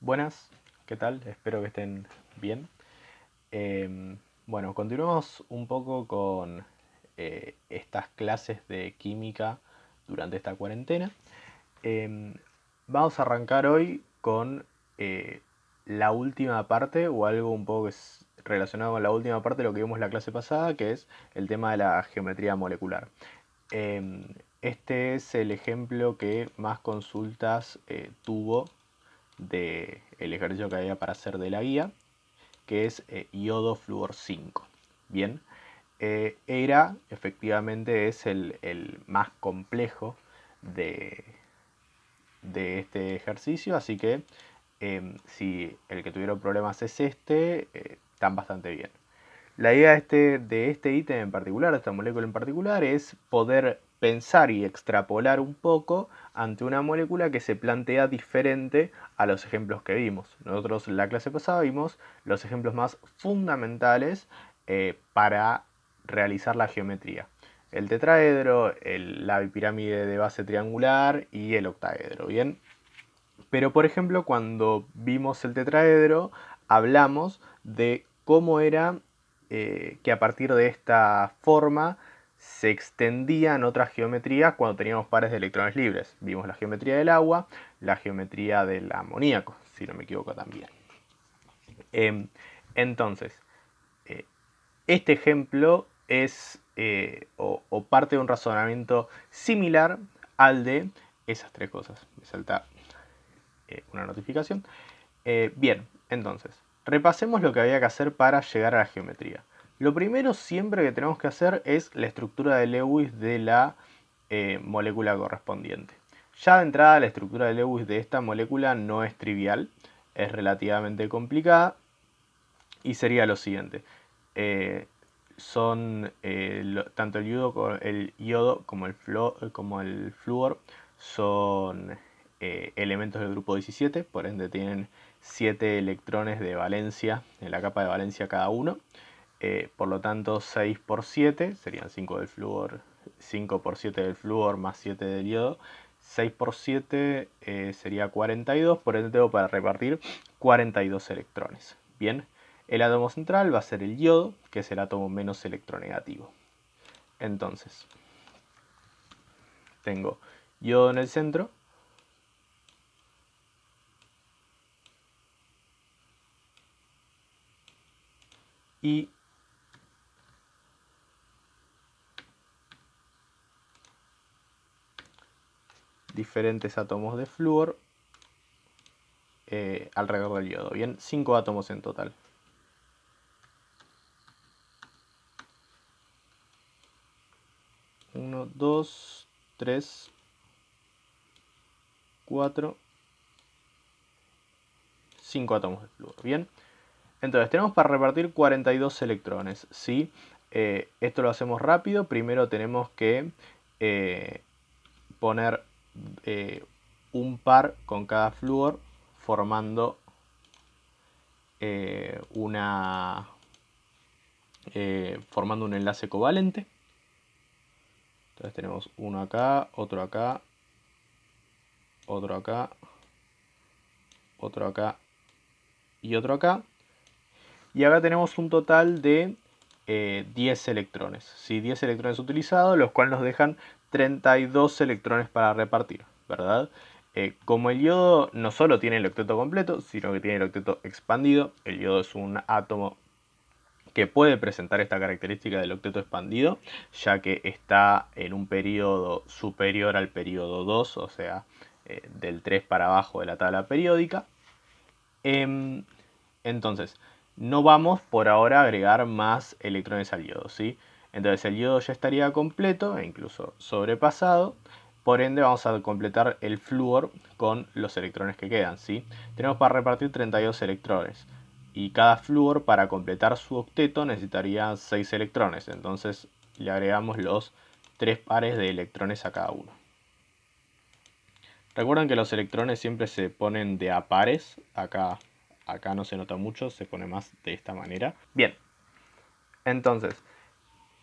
Buenas, ¿qué tal? Espero que estén bien. Bueno, continuamos un poco con estas clases de química durante esta cuarentena. Em, Vamos a arrancar hoy con la última parte o algo un poco que es relacionado con la última parte de lo que vimos la clase pasada, que es el tema de la geometría molecular. Este es el ejemplo que más consultas tuvo del ejercicio que había para hacer de la guía, que es iodo flúor 5. Bien, ERA efectivamente es el más complejo de, de este ejercicio, así que si el que tuvieron problemas es este, están bastante bien. La idea de este ítem en particular, de esta molécula en particular, es poder pensar y extrapolar un poco ante una molécula que se plantea diferente a los ejemplos que vimos. Nosotros en la clase pasada vimos los ejemplos más fundamentales para realizar la geometría. El tetraedro, la bipirámide de base triangular y el octaedro, ¿bien? Pero por ejemplo, cuando vimos el tetraedro, hablamos de cómo era que a partir de esta forma se extendían otras geometrías cuando teníamos pares de electrones libres. Vimos la geometría del agua, la geometría del amoníaco, si no me equivoco también. Entonces, este ejemplo es o parte de un razonamiento similar al de esas tres cosas. Me salta una notificación. Bien, entonces, repasemos lo que había que hacer para llegar a la geometría. Lo primero siempre que tenemos que hacer es la estructura de Lewis de la molécula correspondiente. Ya de entrada la estructura de Lewis de esta molécula no es trivial, es relativamente complicada y sería lo siguiente. Tanto el iodo como el flúor son elementos del grupo 17, por ende tienen 7 electrones de valencia en la capa de valencia cada uno. Por lo tanto 6 por 7 serían 5 del flúor, 5 por 7 del flúor más 7 del iodo. 6 por 7 sería 42, por ende tengo para repartir 42 electrones. Bien, el átomo central va a ser el yodo, que es el átomo menos electronegativo. Entonces, tengo yodo en el centro. Y diferentes átomos de flúor alrededor del yodo. Bien, 5 átomos en total. Uno, dos, tres, 4, 5 átomos de flúor. Bien, entonces tenemos para repartir 42 electrones. ¿Sí? Esto lo hacemos rápido. Primero tenemos que poner un par con cada flúor formando formando un enlace covalente. Entonces tenemos uno acá, otro acá, otro acá, otro acá y otro acá. Y acá tenemos un total de 10 electrones. ¿Sí? 10 electrones utilizados, los cuales nos dejan 32 electrones para repartir, ¿verdad? Como el yodo no solo tiene el octeto completo, sino que tiene el octeto expandido, el yodo es un átomo que puede presentar esta característica del octeto expandido, ya que está en un periodo superior al periodo 2, o sea, del 3 para abajo de la tabla periódica. Entonces, no vamos por ahora a agregar más electrones al yodo, ¿sí? Entonces el yodo ya estaría completo e incluso sobrepasado. Por ende vamos a completar el flúor con los electrones que quedan, ¿sí? Tenemos para repartir 32 electrones. Y cada flúor para completar su octeto necesitaría 6 electrones. Entonces le agregamos los 3 pares de electrones a cada uno. Recuerden que los electrones siempre se ponen de a pares. Acá no se nota mucho, se pone más de esta manera. Bien, entonces,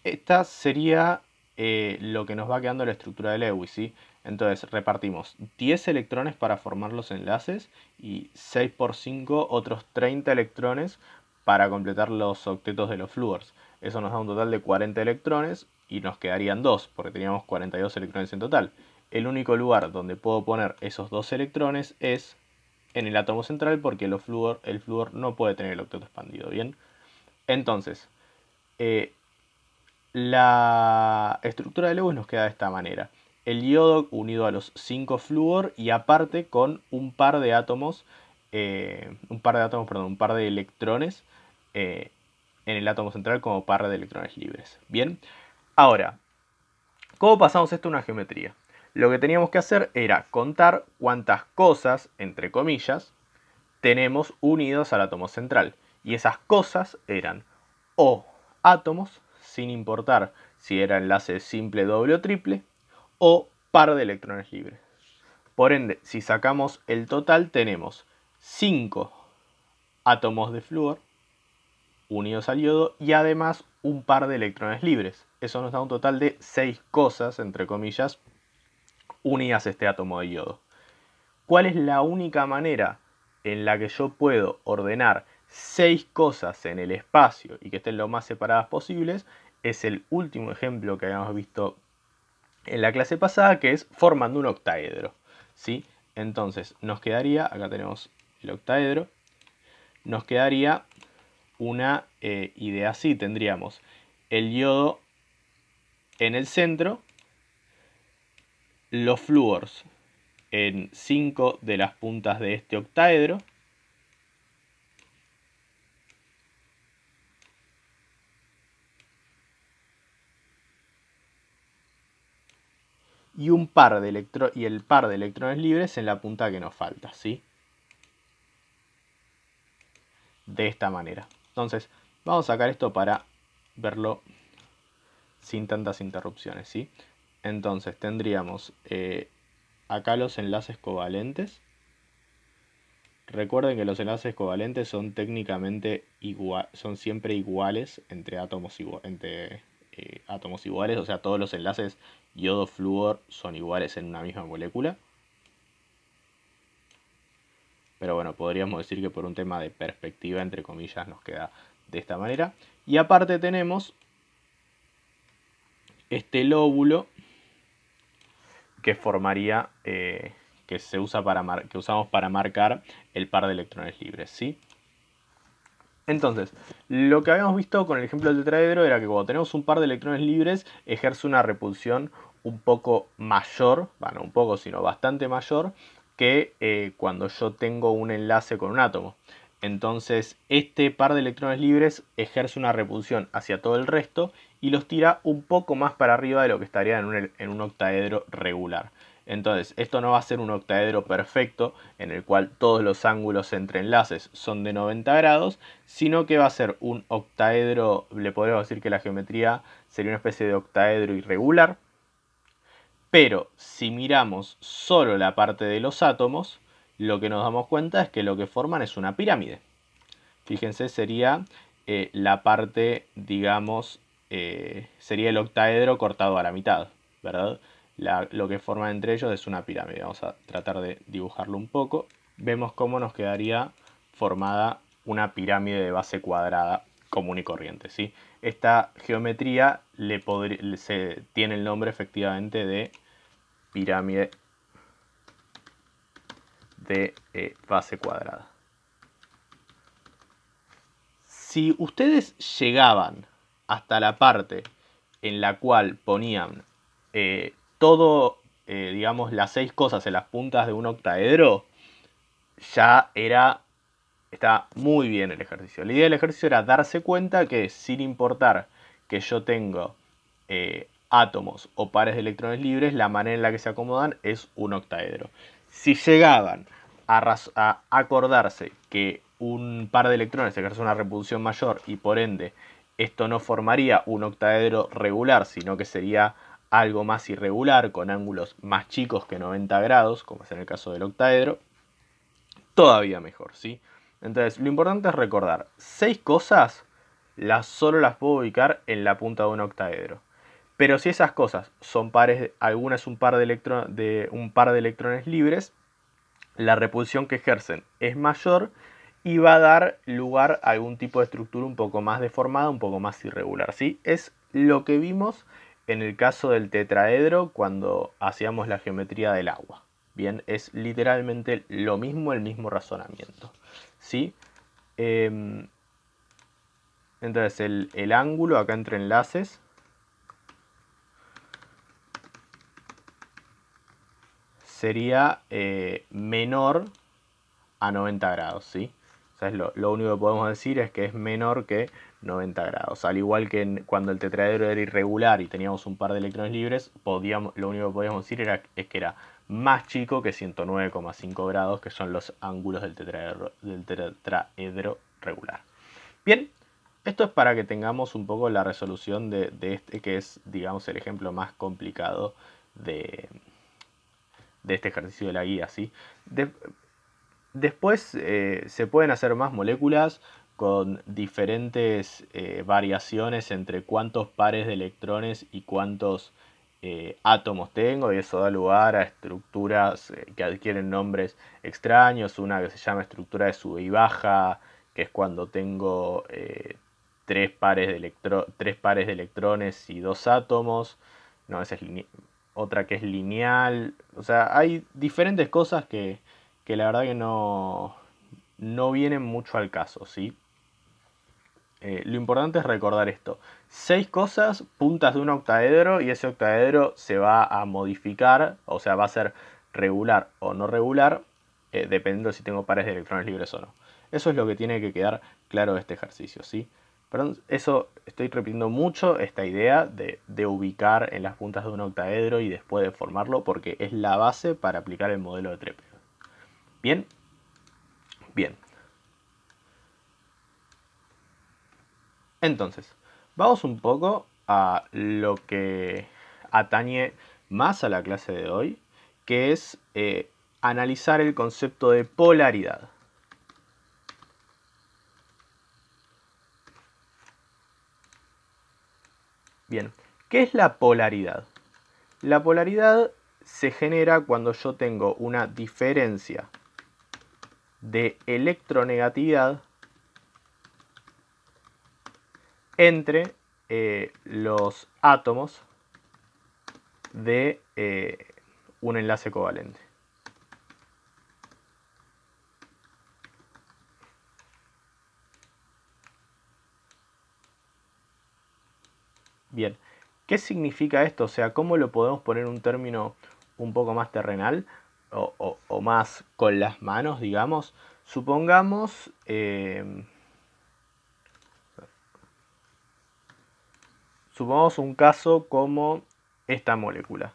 esta sería lo que nos va quedando la estructura de Lewis, ¿sí? Entonces repartimos 10 electrones para formar los enlaces y 6 por 5 otros 30 electrones para completar los octetos de los flúors. Eso nos da un total de 40 electrones y nos quedarían 2 porque teníamos 42 electrones en total. El único lugar donde puedo poner esos 2 electrones es en el átomo central porque el flúor no puede tener el octeto expandido, ¿bien? Entonces, la estructura de Lewis nos queda de esta manera. El yodo unido a los 5 flúor y aparte con un par de electrones en el átomo central como par de electrones libres. Bien, ahora, ¿cómo pasamos esto a una geometría? Lo que teníamos que hacer era contar cuántas cosas, entre comillas, tenemos unidos al átomo central. Y esas cosas eran o átomos, sin importar si era enlace simple, doble o triple, o par de electrones libres. Por ende, si sacamos el total, tenemos 5 átomos de flúor unidos al yodo y además un par de electrones libres. Eso nos da un total de 6 cosas, entre comillas, unidas a este átomo de yodo. ¿Cuál es la única manera en la que yo puedo ordenar 6 cosas en el espacio y que estén lo más separadas posibles? Es el último ejemplo que habíamos visto en la clase pasada, que es formando un octaedro, ¿sí? Entonces nos quedaría, acá tenemos el octaedro, nos quedaría una idea así. Tendríamos el yodo en el centro, los flúors en 5 de las puntas de este octaedro, y el par de electrones libres en la punta que nos falta, ¿sí? De esta manera. Entonces, vamos a sacar esto para verlo sin tantas interrupciones, ¿sí? Entonces, tendríamos acá los enlaces covalentes. Recuerden que los enlaces covalentes son técnicamente son siempre iguales entre átomos iguales, o sea, todos los enlaces yodo-flúor son iguales en una misma molécula. Pero bueno, podríamos decir que por un tema de perspectiva, entre comillas, nos queda de esta manera. Y aparte tenemos este lóbulo que formaría, que usamos para marcar el par de electrones libres, ¿sí? Entonces, lo que habíamos visto con el ejemplo del tetraedro era que cuando tenemos un par de electrones libres ejerce una repulsión un poco mayor, bueno, un poco, sino bastante mayor, que cuando yo tengo un enlace con un átomo. Entonces, este par de electrones libres ejerce una repulsión hacia todo el resto y los tira un poco más para arriba de lo que estaría en un octaedro regular. Entonces, esto no va a ser un octaedro perfecto en el cual todos los ángulos entre enlaces son de 90 grados, sino que va a ser un octaedro, le podríamos decir que la geometría sería una especie de octaedro irregular. Pero si miramos solo la parte de los átomos, lo que nos damos cuenta es que lo que forman es una pirámide. Fíjense, sería la parte, digamos, sería el octaedro cortado a la mitad, ¿verdad? Lo que forman entre ellos es una pirámide. Vamos a tratar de dibujarlo un poco. Vemos cómo nos quedaría formada una pirámide de base cuadrada común y corriente, ¿sí? Esta geometría tiene el nombre efectivamente de pirámide de base cuadrada. Si ustedes llegaban hasta la parte en la cual ponían digamos, las 6 cosas en las puntas de un octaedro, ya está muy bien el ejercicio. La idea del ejercicio era darse cuenta que sin importar que yo tengo átomos o pares de electrones libres, la manera en la que se acomodan es un octaedro. Si llegaban a acordarse que un par de electrones ejerce una repulsión mayor y por ende esto no formaría un octaedro regular, sino que sería algo más irregular, con ángulos más chicos que 90 grados, como es en el caso del octaedro, todavía mejor, ¿sí? Entonces, lo importante es recordar, 6 cosas solo las puedo ubicar en la punta de un octaedro. Pero si esas cosas son pares, alguna es un par de electrones libres, la repulsión que ejercen es mayor y va a dar lugar a algún tipo de estructura un poco más deformada, un poco más irregular, ¿sí? Es lo que vimos en el caso del tetraedro cuando hacíamos la geometría del agua. Bien, es literalmente lo mismo, el mismo razonamiento, ¿sí? Entonces el ángulo acá entre enlaces sería menor a 90 grados, ¿sí? O sea, lo único que podemos decir es que es menor que 90 grados. Al igual que cuando el tetraedro era irregular y teníamos un par de electrones libres, lo único que podíamos decir es que era más chico que 109,5 grados, que son los ángulos del tetraedro regular. Bien, esto es para que tengamos un poco la resolución de este, que es, digamos, el ejemplo más complicado de este ejercicio de la guía, ¿sí? Después se pueden hacer más moléculas con diferentes variaciones entre cuántos pares de electrones y cuántos átomos tengo, y eso da lugar a estructuras que adquieren nombres extraños. Una que se llama estructura de sube y baja, que es cuando tengo tres pares de electrones y dos átomos. No, esa es otra que es lineal. O sea, hay diferentes cosas que la verdad que no vienen mucho al caso, ¿sí? Lo importante es recordar esto. 6 cosas, puntas de un octaedro, y ese octaedro se va a modificar, o sea, va a ser regular o no regular, dependiendo de si tengo pares de electrones libres o no. Eso es lo que tiene que quedar claro de este ejercicio, ¿sí? Perdón, eso estoy repitiendo mucho, esta idea de ubicar en las puntas de un octaedro y después de formarlo, porque es la base para aplicar el modelo de Trepe. ¿Bien? Bien. Entonces, vamos un poco a lo que atañe más a la clase de hoy, que es analizar el concepto de polaridad. Bien, ¿qué es la polaridad? La polaridad se genera cuando yo tengo una diferencia de electronegatividad entre los átomos de un enlace covalente. Bien, ¿qué significa esto? O sea, ¿cómo lo podemos poner en un término un poco más terrenal o más con las manos, digamos? Supongamos un caso como esta molécula.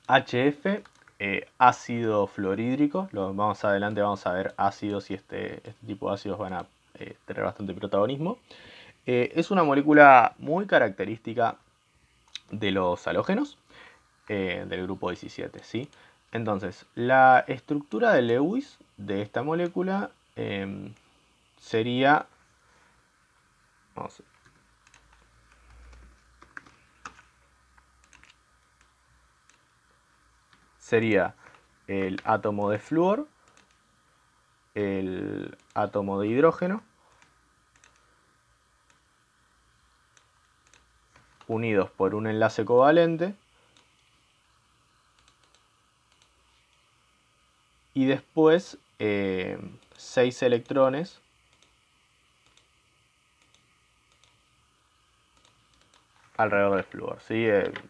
HF, ácido fluorhídrico. Más adelante vamos a ver ácidos y este tipo de ácidos van a tener bastante protagonismo. Es una molécula muy característica de los halógenos, del grupo 17, ¿sí? Entonces, la estructura de Lewis de esta molécula sería... sería el átomo de flúor, el átomo de hidrógeno, unidos por un enlace covalente, y después 6 electrones alrededor del flúor, ¿sí?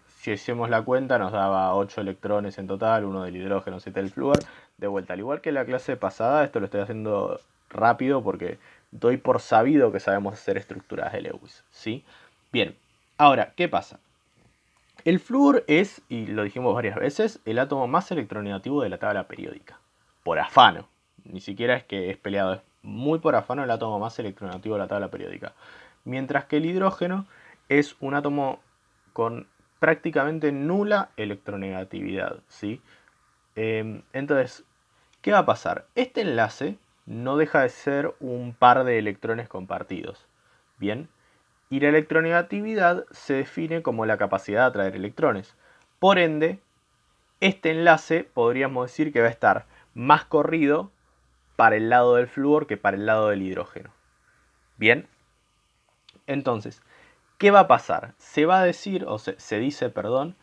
Si hicimos la cuenta nos daba 8 electrones en total, uno del hidrógeno, 7 del flúor. De vuelta, al igual que la clase pasada, esto lo estoy haciendo rápido porque doy por sabido que sabemos hacer estructuras de Lewis, ¿sí? Bien, ahora, ¿qué pasa? El flúor es, y lo dijimos varias veces, el átomo más electronegativo de la tabla periódica. Por afano. Ni siquiera es que es peleado, es muy por afano el átomo más electronegativo de la tabla periódica. Mientras que el hidrógeno es un átomo con prácticamente nula electronegatividad, ¿sí? Entonces, ¿qué va a pasar? Este enlace no deja de ser un par de electrones compartidos, ¿bien? Y la electronegatividad se define como la capacidad de atraer electrones. Por ende, este enlace podríamos decir que va a estar más corrido para el lado del flúor que para el lado del hidrógeno. Bien, entonces, ¿qué va a pasar? Se va a decir, o se dice, perdón,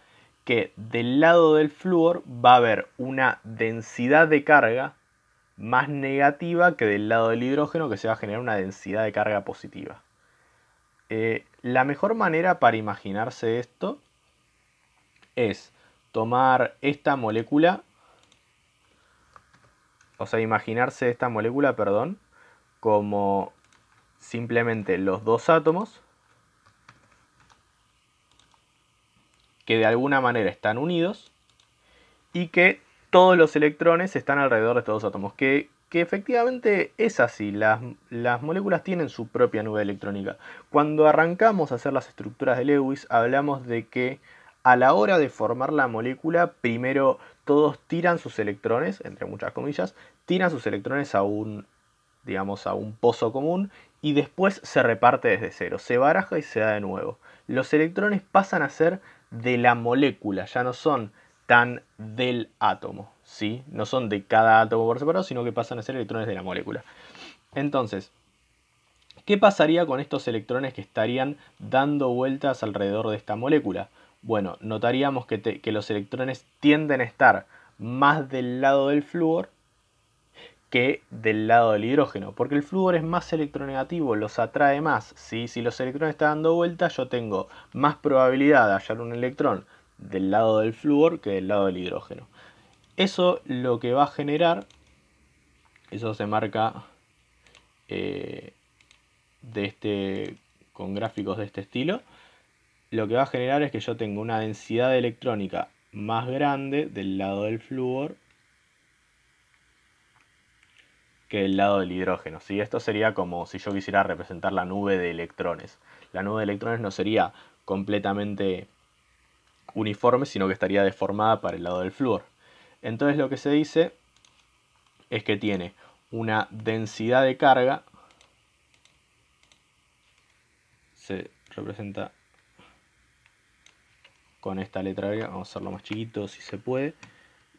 que del lado del flúor va a haber una densidad de carga más negativa que del lado del hidrógeno, que se va a generar una densidad de carga positiva. La mejor manera para imaginarse esto es tomar esta molécula, o sea, imaginarse esta molécula, perdón, como simplemente los dos átomos que de alguna manera están unidos y que todos los electrones están alrededor de estos dos átomos, que efectivamente es así, las moléculas tienen su propia nube electrónica. Cuando arrancamos a hacer las estructuras de Lewis, hablamos de que a la hora de formar la molécula, primero todos tiran sus electrones, entre muchas comillas, tiran sus electrones a un, digamos, a un pozo común y después se reparte desde cero, se baraja y se da de nuevo. Los electrones pasan a ser de la molécula, ya no son tan del átomo, ¿sí? No son de cada átomo por separado, sino que pasan a ser electrones de la molécula. Entonces, ¿qué pasaría con estos electrones que estarían dando vueltas alrededor de esta molécula? Bueno, notaríamos que los electrones tienden a estar más del lado del flúor que del lado del hidrógeno, porque el flúor es más electronegativo, los atrae más, ¿sí? Si los electrones están dando vueltas, yo tengo más probabilidad de hallar un electrón del lado del flúor que del lado del hidrógeno. Eso lo que va a generar, eso se marca con gráficos de este estilo, lo que va a generar es que yo tengo una densidad electrónica más grande del lado del flúor que del lado del hidrógeno, ¿sí? Esto sería como si yo quisiera representar la nube de electrones. La nube de electrones no sería completamente uniforme, sino que estaría deformada para el lado del flúor. Entonces lo que se dice es que tiene una densidad de carga, se representa con esta letra griega, vamos a hacerlo más chiquito si se puede.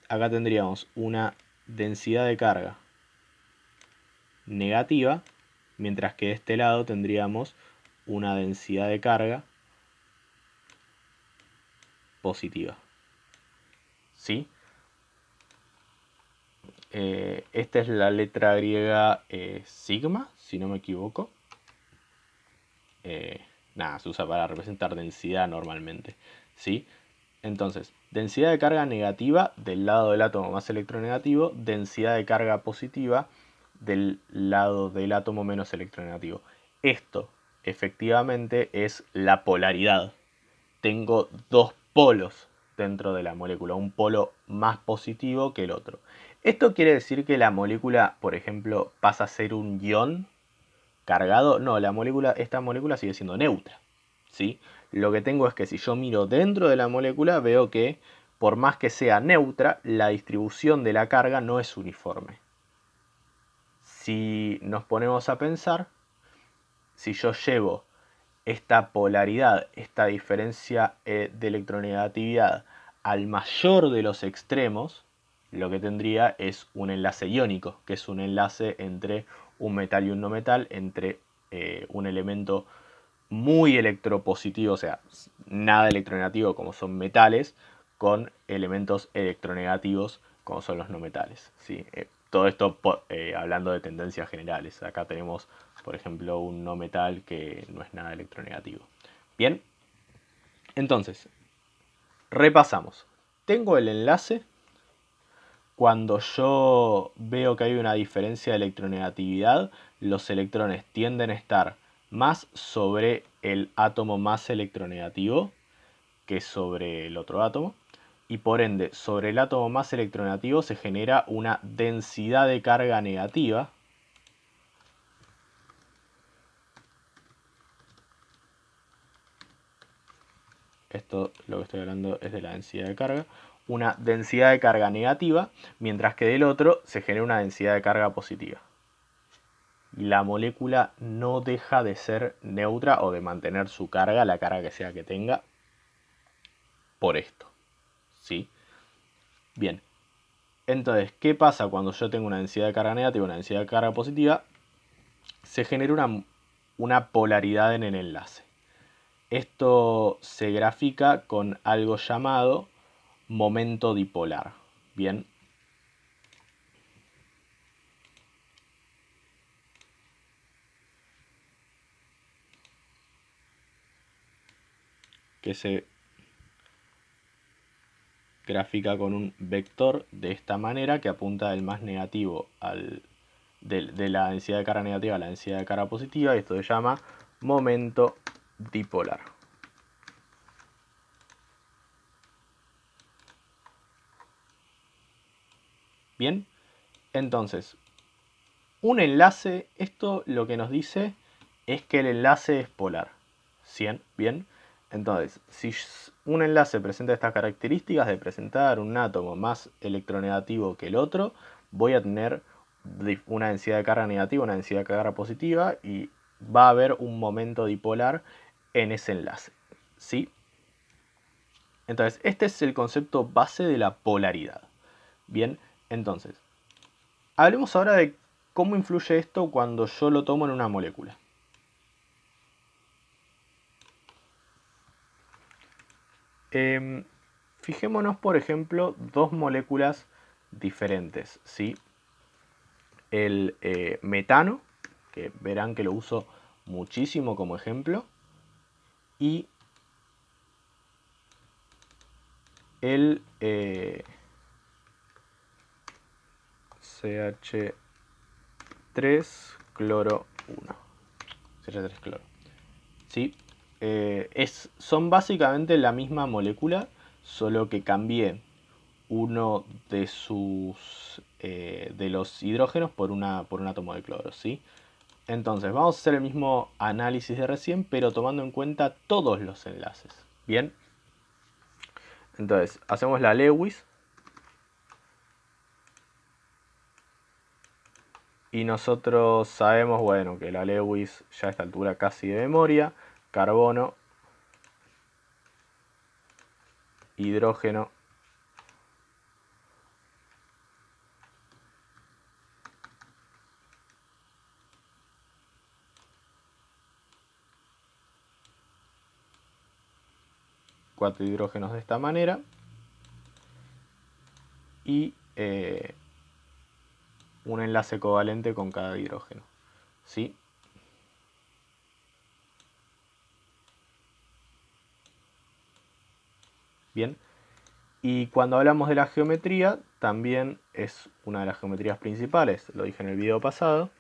Acá tendríamos una densidad de carga negativa, mientras que de este lado tendríamos una densidad de carga positiva. ¿Sí? Esta es la letra griega sigma, si no me equivoco. Nada, se usa para representar densidad normalmente. ¿Sí? Entonces, densidad de carga negativa del lado del átomo más electronegativo, densidad de carga positiva del lado del átomo menos electronegativo. Esto efectivamente es la polaridad. Tengo dos polos dentro de la molécula, un polo más positivo que el otro. ¿Esto quiere decir que la molécula, por ejemplo, pasa a ser un ion cargado? No, esta molécula sigue siendo neutra, ¿sí? Lo que tengo es que si yo miro dentro de la molécula, veo que por más que sea neutra, la distribución de la carga no es uniforme. Si nos ponemos a pensar, si yo llevo esta polaridad, esta diferencia de electronegatividad al mayor de los extremos, lo que tendría es un enlace iónico, que es un enlace entre un metal y un no metal, entre un elemento muy electropositivo, o sea, nada electronegativo como son metales, con elementos electronegativos como son los no metales, ¿sí? Todo esto hablando de tendencias generales. Acá tenemos, por ejemplo, un no metal que no es nada electronegativo. Bien, entonces, repasamos. Tengo el enlace. Cuando yo veo que hay una diferencia de electronegatividad, los electrones tienden a estar más sobre el átomo más electronegativo que sobre el otro átomo. Y por ende, sobre el átomo más electronegativo se genera una densidad de carga negativa. Esto, lo que estoy hablando es de la densidad de carga. Una densidad de carga negativa, mientras que del otro se genera una densidad de carga positiva. y la molécula no deja de ser neutra o de mantener su carga, la carga que sea que tenga, por esto. ¿Sí? Bien. Entonces, ¿qué pasa cuando yo tengo una densidad de carga negativa y una densidad de carga positiva? Se genera una polaridad en el enlace. Esto se grafica con algo llamado momento dipolar. Bien. Que se grafica con un vector de esta manera que apunta del más negativo de la densidad de carga negativa a la densidad de carga positiva, y esto se llama momento dipolar. Bien, entonces, un enlace, esto lo que nos dice es que el enlace es polar. Bien, entonces, si un enlace presenta estas características de presentar un átomo más electronegativo que el otro, voy a tener una densidad de carga negativa, una densidad de carga positiva, y va a haber un momento dipolar en ese enlace. ¿Sí? Entonces, este es el concepto base de la polaridad. Bien, entonces, hablemos ahora de cómo influye esto cuando yo lo tomo en una molécula. Fijémonos, por ejemplo, dos moléculas diferentes, ¿sí? El metano, que verán que lo uso muchísimo como ejemplo, y el CH3 cloro 1. CH3 cloro. ¿Sí? Son básicamente la misma molécula, solo que cambié uno de los hidrógenos por un átomo de cloro, ¿sí? Entonces vamos a hacer el mismo análisis de recién, pero tomando en cuenta todos los enlaces. Bien, entonces hacemos la Lewis y nosotros sabemos, bueno, que la Lewis ya a esta altura casi de memoria: carbono, hidrógeno, cuatro hidrógenos de esta manera, y un enlace covalente con cada hidrógeno, ¿sí? Bien, y cuando hablamos de la geometría, también es una de las geometrías principales, lo dije en el video pasado.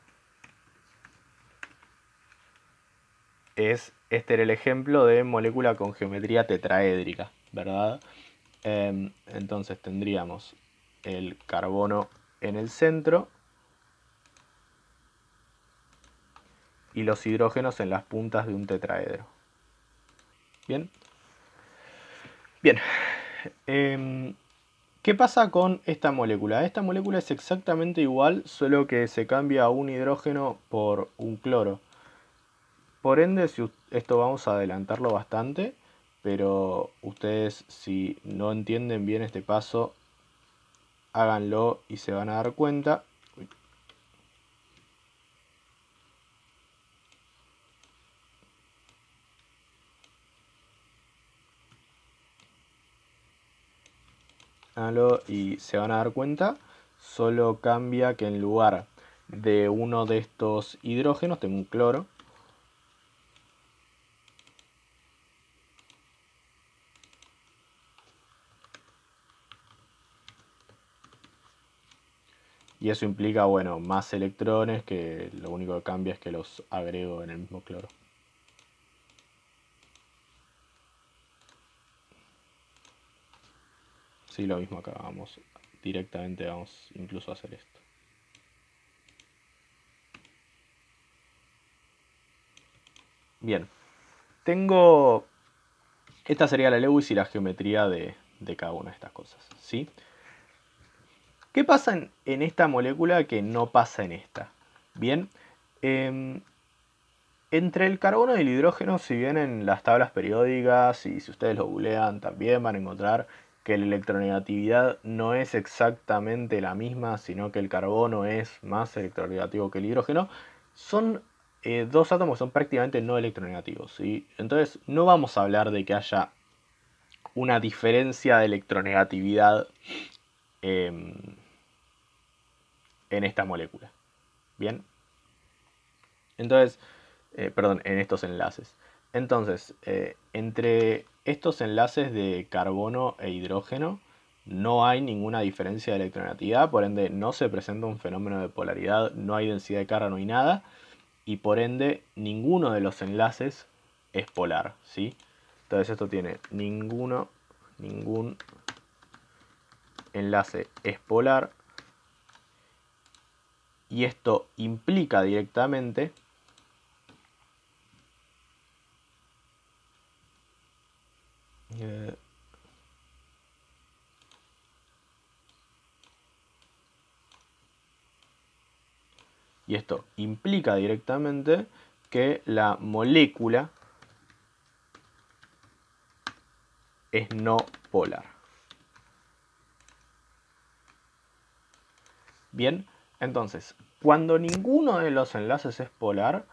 Este era el ejemplo de molécula con geometría tetraédrica, ¿verdad? Entonces tendríamos el carbono en el centro y los hidrógenos en las puntas de un tetraedro. Bien. Bien. ¿Qué pasa con esta molécula? Esta molécula es exactamente igual, solo que se cambia un hidrógeno por un cloro. Por ende, esto vamos a adelantarlo bastante, pero ustedes, si no entienden bien este paso, háganlo y se van a dar cuenta. Háganlo y se van a dar cuenta. Solo cambia que en lugar de uno de estos hidrógenos tengo un cloro. Y eso implica, bueno, más electrones, que lo único que cambia es que los agrego en el mismo cloro. Sí, lo mismo acá, directamente vamos incluso a hacer esto. Bien, esta sería la Lewis y la geometría de cada una de estas cosas, ¿sí? ¿Qué pasa en esta molécula que no pasa en esta? Bien, Entre el carbono y el hidrógeno, si bien en las tablas periódicas, y si ustedes lo googlean también van a encontrar que la electronegatividad no es exactamente la misma, sino que el carbono es más electronegativo que el hidrógeno, son dos átomos que son prácticamente no electronegativos, ¿sí? Entonces no vamos a hablar de que haya una diferencia de electronegatividad en esta molécula. Bien, entonces, perdón, en estos enlaces. Entonces, entre estos enlaces de carbono e hidrógeno no hay ninguna diferencia de electronegatividad, por ende no se presenta un fenómeno de polaridad, no hay densidad de carga, no hay nada, y por ende ninguno de los enlaces es polar, ¿sí? Entonces esto tiene ningún enlace es polar, y esto implica directamente que la molécula es no polar. Bien, entonces, cuando ninguno de los enlaces es polar,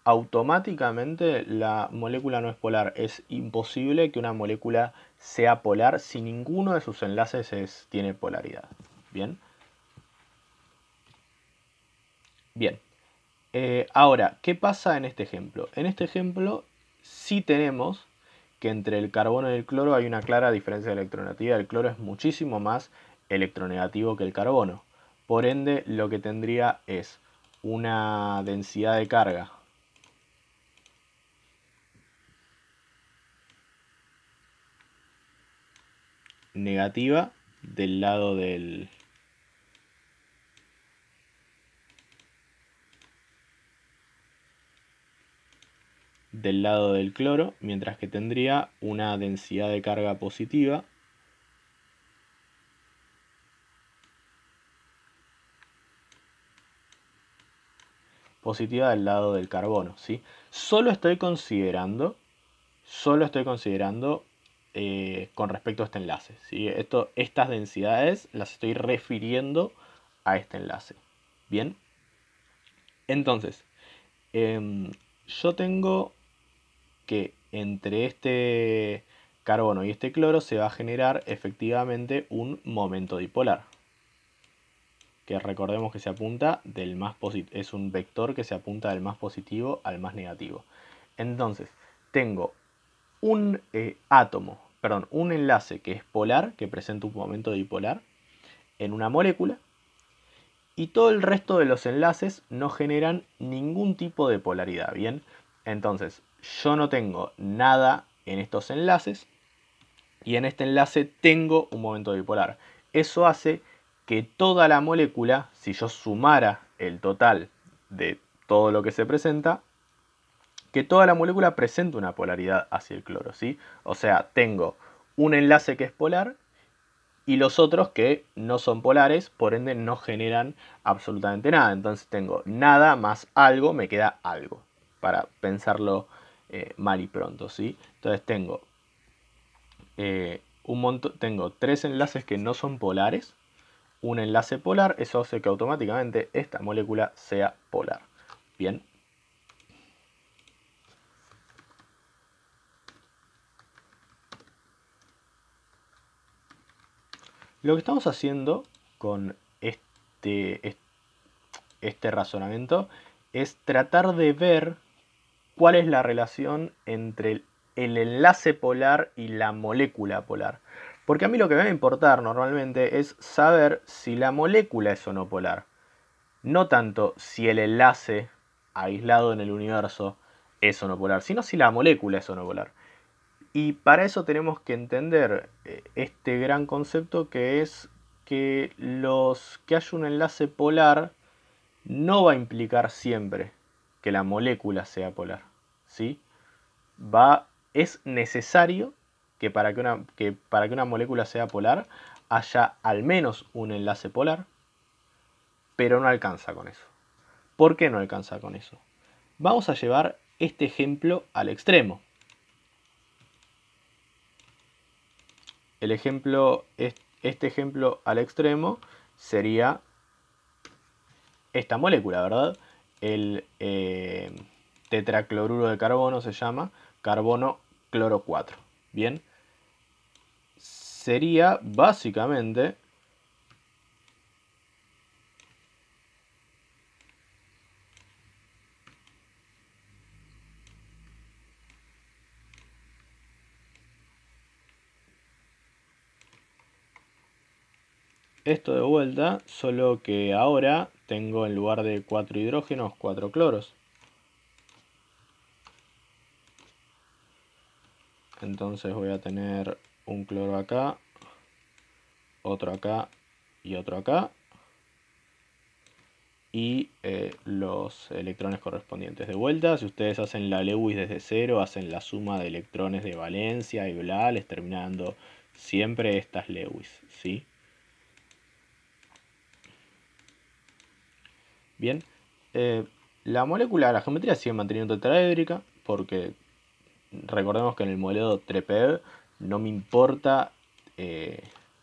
automáticamente la molécula no es polar. Es imposible que una molécula sea polar si ninguno de sus enlaces tiene polaridad. Bien. Bien. Ahora, ¿qué pasa en este ejemplo? En este ejemplo sí tenemos que entre el carbono y el cloro hay una clara diferencia de electronegatividad. El cloro es muchísimo más electronegativo que el carbono. Por ende, lo que tendría es una densidad de carga negativa del lado del cloro, mientras que tendría una densidad de carga positiva del lado del carbono, ¿sí? Solo estoy considerando con respecto a este enlace, ¿sí? Estas densidades las estoy refiriendo a este enlace. Bien, entonces yo tengo que entre este carbono y este cloro se va a generar efectivamente un momento dipolar, que recordemos que se apunta del más positivo, es un vector que se apunta del más positivo al más negativo. Entonces tengo un un enlace que es polar, que presenta un momento dipolar en una molécula, y todo el resto de los enlaces no generan ningún tipo de polaridad, ¿bien? Entonces, yo no tengo nada en estos enlaces, y en este enlace tengo un momento dipolar. Eso hace que toda la molécula, si yo sumara el total de todo lo que se presenta, que toda la molécula presenta una polaridad hacia el cloro, ¿sí? O sea, tengo un enlace que es polar y los otros que no son polares, por ende no generan absolutamente nada. Entonces tengo nada más algo, me queda algo, para pensarlo mal y pronto, ¿sí? Entonces tengo tengo tres enlaces que no son polares, un enlace polar, eso hace que automáticamente esta molécula sea polar. Bien. Lo que estamos haciendo con este razonamiento es tratar de ver cuál es la relación entre el enlace polar y la molécula polar. Porque a mí lo que me va a importar normalmente es saber si la molécula es o no polar. No tanto si el enlace aislado en el universo es o no polar, sino si la molécula es o no polar. Y para eso tenemos que entender este gran concepto, que es que haya un enlace polar no va a implicar siempre que la molécula sea polar, ¿sí? Es necesario que para que una molécula sea polar haya al menos un enlace polar, pero no alcanza con eso. ¿Por qué no alcanza con eso? Vamos a llevar este ejemplo al extremo. Este ejemplo al extremo sería esta molécula, ¿verdad? El tetracloruro de carbono se llama carbono cloro 4. Bien, sería básicamente esto de vuelta, solo que ahora tengo en lugar de 4 hidrógenos 4 cloros. Entonces voy a tener un cloro acá, otro acá y otro acá. Y los electrones correspondientes. De vuelta, si ustedes hacen la Lewis desde cero, hacen la suma de electrones de valencia y bla, les termina dando siempre estas Lewis, ¿sí? Bien, la molécula, la geometría sigue manteniendo tetraédrica, porque recordemos que en el modelo TREPEV no me importa,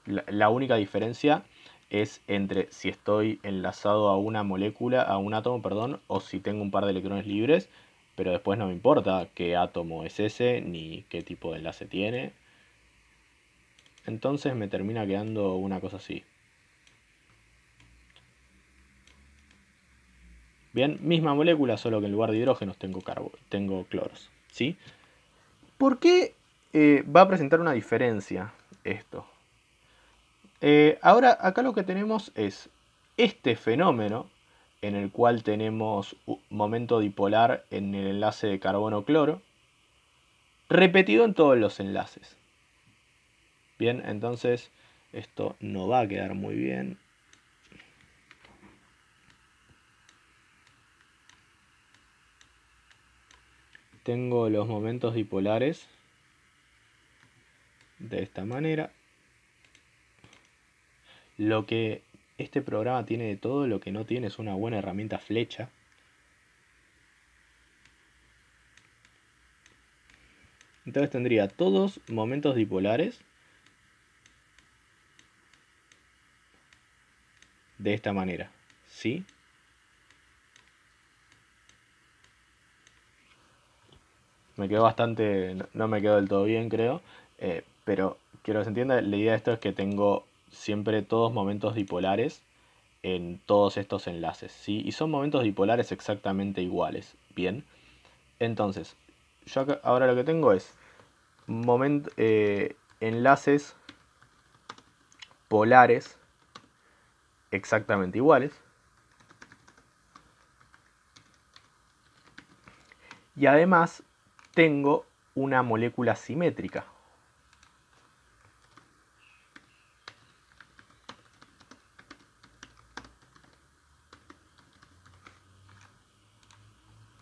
la única diferencia es entre si estoy enlazado a una molécula, a un átomo, perdón, o si tengo un par de electrones libres, pero después no me importa qué átomo es ese, ni qué tipo de enlace tiene. Entonces me termina quedando una cosa así. Bien, misma molécula, solo que en lugar de hidrógenos tengo cloros, ¿sí? ¿Por qué va a presentar una diferencia esto? Ahora, acá lo que tenemos es este fenómeno en el cual tenemos un momento dipolar en el enlace de carbono-cloro, repetido en todos los enlaces. Bien, entonces esto no va a quedar muy bien. Tengo los momentos dipolares de esta manera. Lo que este programa tiene de todo, lo que no tiene es una buena herramienta flecha. Entonces tendría todos momentos dipolares de esta manera, ¿sí? Me quedó bastante, no me quedó del todo bien, creo, pero quiero que se entienda, la idea de esto es que tengo siempre todos momentos dipolares en todos estos enlaces, ¿sí? Y son momentos dipolares exactamente iguales, ¿bien? Entonces, yo acá, ahora lo que tengo es enlaces polares exactamente iguales. Y además tengo una molécula simétrica.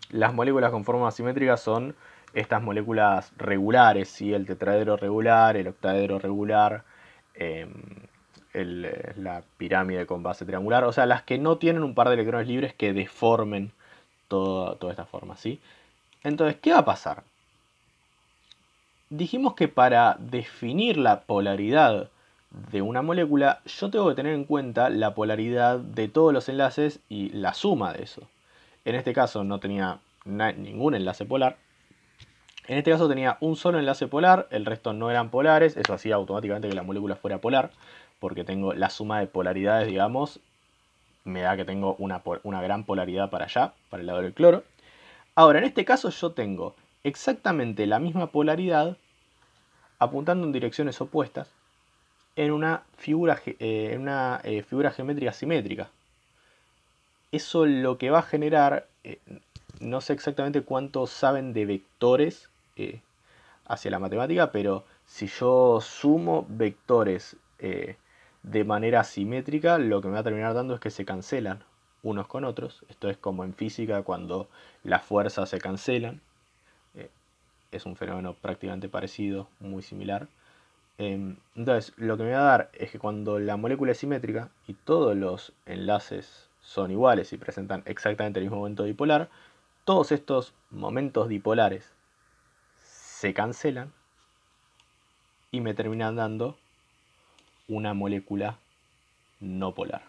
Las moléculas con forma simétrica son estas moléculas regulares, ¿sí? El tetraedro regular, el octaedro regular, la pirámide con base triangular, o sea, las que no tienen un par de electrones libres que deformen toda esta forma, ¿sí? Entonces, ¿qué va a pasar? Dijimos que para definir la polaridad de una molécula, yo tengo que tener en cuenta la polaridad de todos los enlaces y la suma de eso. En este caso no tenía ningún enlace polar. En este caso tenía un solo enlace polar, el resto no eran polares. Eso hacía automáticamente que la molécula fuera polar, porque tengo la suma de polaridades, digamos, me da que tengo una gran polaridad para allá, para el lado del cloro. Ahora, en este caso yo tengo exactamente la misma polaridad apuntando en direcciones opuestas en una figura geométrica simétrica. Eso lo que va a generar, no sé exactamente cuántos saben de vectores hacia la matemática, pero si yo sumo vectores de manera simétrica, lo que me va a terminar dando es que se cancelan unos con otros. Esto es como en física cuando las fuerzas se cancelan. Es un fenómeno prácticamente parecido, muy similar. Entonces, lo que me va a dar es que cuando la molécula es simétrica y todos los enlaces son iguales y presentan exactamente el mismo momento dipolar, todos estos momentos dipolares se cancelan y me terminan dando una molécula no polar.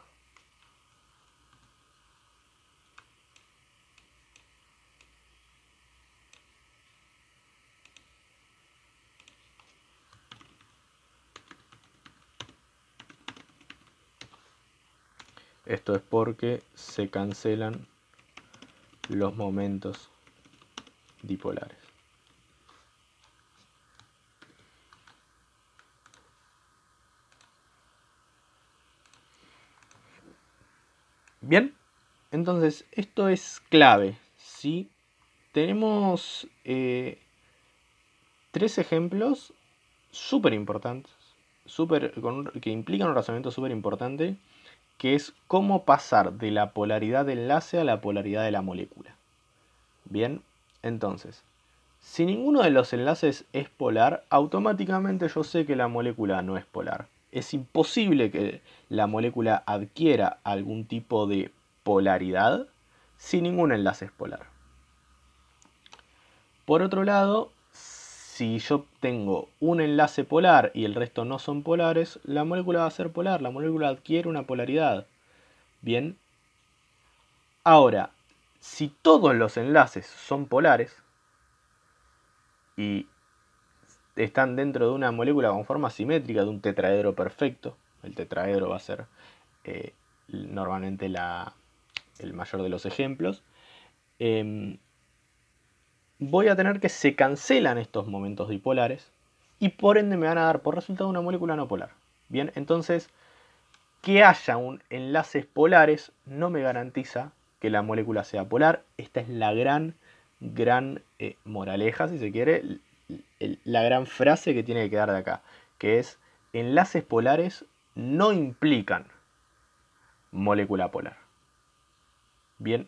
Esto es porque se cancelan los momentos dipolares. Bien, entonces esto es clave, ¿sí? Tenemos 3 ejemplos súper importantes, que implican un razonamiento súper importante, que es cómo pasar de la polaridad del enlace a la polaridad de la molécula. Bien, entonces, si ninguno de los enlaces es polar, automáticamente yo sé que la molécula no es polar. Es imposible que la molécula adquiera algún tipo de polaridad si ningún enlace es polar. Por otro lado, si yo tengo un enlace polar y el resto no son polares, la molécula va a ser polar, la molécula adquiere una polaridad. Bien. Ahora, si todos los enlaces son polares y están dentro de una molécula con forma simétrica de un tetraedro perfecto, el tetraedro va a ser normalmente el mayor de los ejemplos, voy a tener que se cancelan estos momentos dipolares y por ende me van a dar por resultado una molécula no polar. Bien, entonces que haya enlaces polares no me garantiza que la molécula sea polar. Esta es la gran moraleja, si se quiere, la gran frase que tiene que quedar de acá, que es: enlaces polares no implican molécula polar. Bien,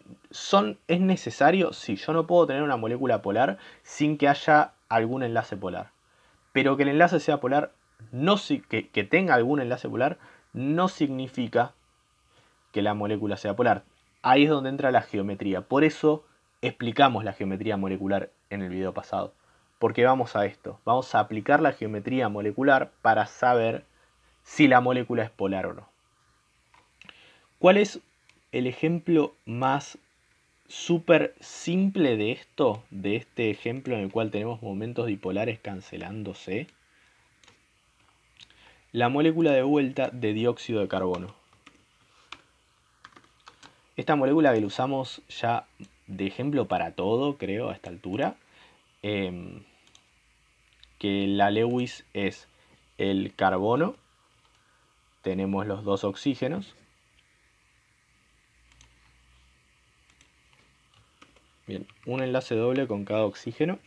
¿es necesario? Sí, yo no puedo tener una molécula polar sin que haya algún enlace polar. Pero que el enlace sea polar, que tenga algún enlace polar, no significa que la molécula sea polar. Ahí es donde entra la geometría. Por eso explicamos la geometría molecular en el video pasado. Porque vamos a esto. Vamos a aplicar la geometría molecular para saber si la molécula es polar o no. ¿Cuál es el ejemplo más súper simple de esto? De este ejemplo en el cual tenemos momentos dipolares cancelándose. La molécula de vuelta de dióxido de carbono. Esta molécula que la usamos ya de ejemplo para todo, creo, a esta altura. Que la Lewis es el carbono. Tenemos los 2 oxígenos. Bien, un enlace doble con cada oxígeno.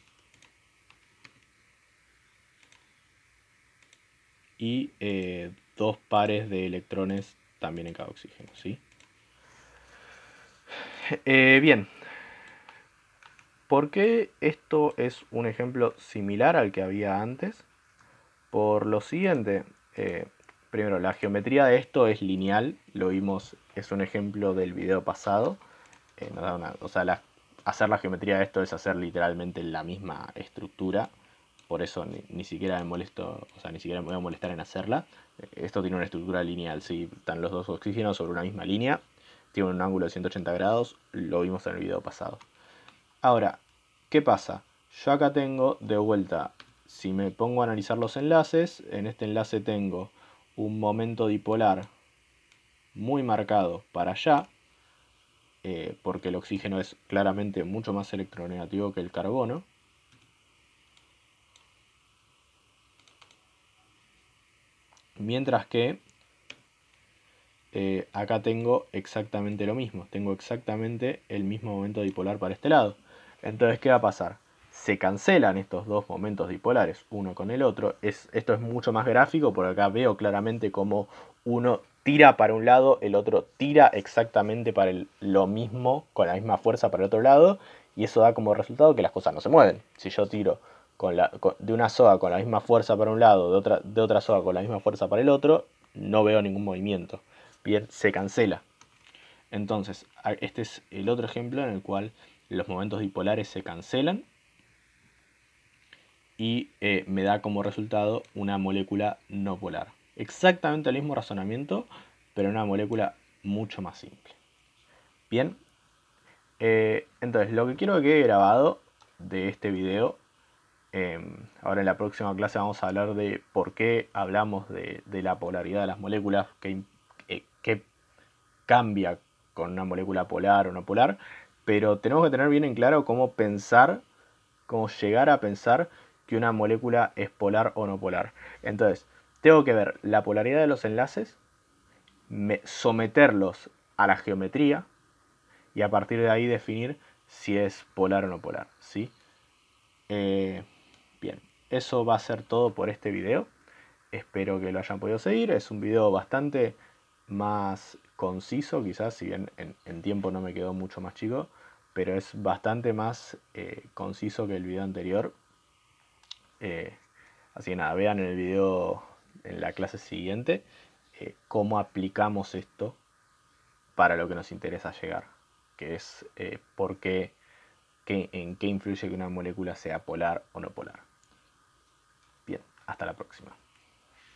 Y 2 pares de electrones también en cada oxígeno, ¿sí? Bien. ¿Por qué esto es un ejemplo similar al que había antes? Por lo siguiente. Primero, la geometría de esto es lineal. Lo vimos, es un ejemplo del video pasado. Hacer la geometría de esto es hacer literalmente la misma estructura. Por eso ni siquiera me molesto, ni siquiera me voy a molestar en hacerla. Esto tiene una estructura lineal, ¿sí? Están los 2 oxígenos sobre una misma línea. Tiene un ángulo de 180 grados. Lo vimos en el video pasado. Ahora, ¿qué pasa? Yo acá tengo de vuelta, si me pongo a analizar los enlaces, en este enlace tengo un momento dipolar muy marcado para allá, porque el oxígeno es claramente mucho más electronegativo que el carbono. Mientras que acá tengo exactamente lo mismo, tengo exactamente el mismo momento dipolar para este lado. Entonces, ¿qué va a pasar? Se cancelan estos 2 momentos dipolares, uno con el otro. Esto es mucho más gráfico, porque acá veo claramente cómo uno tira para un lado, el otro tira exactamente para lo mismo, con la misma fuerza para el otro lado, y eso da como resultado que las cosas no se mueven. Si yo tiro de una soga con la misma fuerza para un lado, de otra soga con la misma fuerza para el otro, no veo ningún movimiento. Bien, se cancela. Entonces, este es el otro ejemplo en el cual los momentos dipolares se cancelan y me da como resultado una molécula no polar. Exactamente el mismo razonamiento, pero una molécula mucho más simple. Bien, entonces lo que quiero que quede grabado de este video, ahora en la próxima clase vamos a hablar de por qué hablamos de la polaridad de las moléculas, qué cambia con una molécula polar o no polar, pero tenemos que tener bien en claro cómo pensar, cómo llegar a pensar que una molécula es polar o no polar. Entonces, tengo que ver la polaridad de los enlaces, someterlos a la geometría y a partir de ahí definir si es polar o no polar, ¿sí? Bien, eso va a ser todo por este video. Espero que lo hayan podido seguir. Es un video bastante más conciso, quizás, si bien en tiempo no me quedó mucho más chico, pero es bastante más conciso que el video anterior. Así que nada, vean en el video, en la clase siguiente, cómo aplicamos esto para lo que nos interesa llegar, que es por qué, en qué influye que una molécula sea polar o no polar. Bien, hasta la próxima.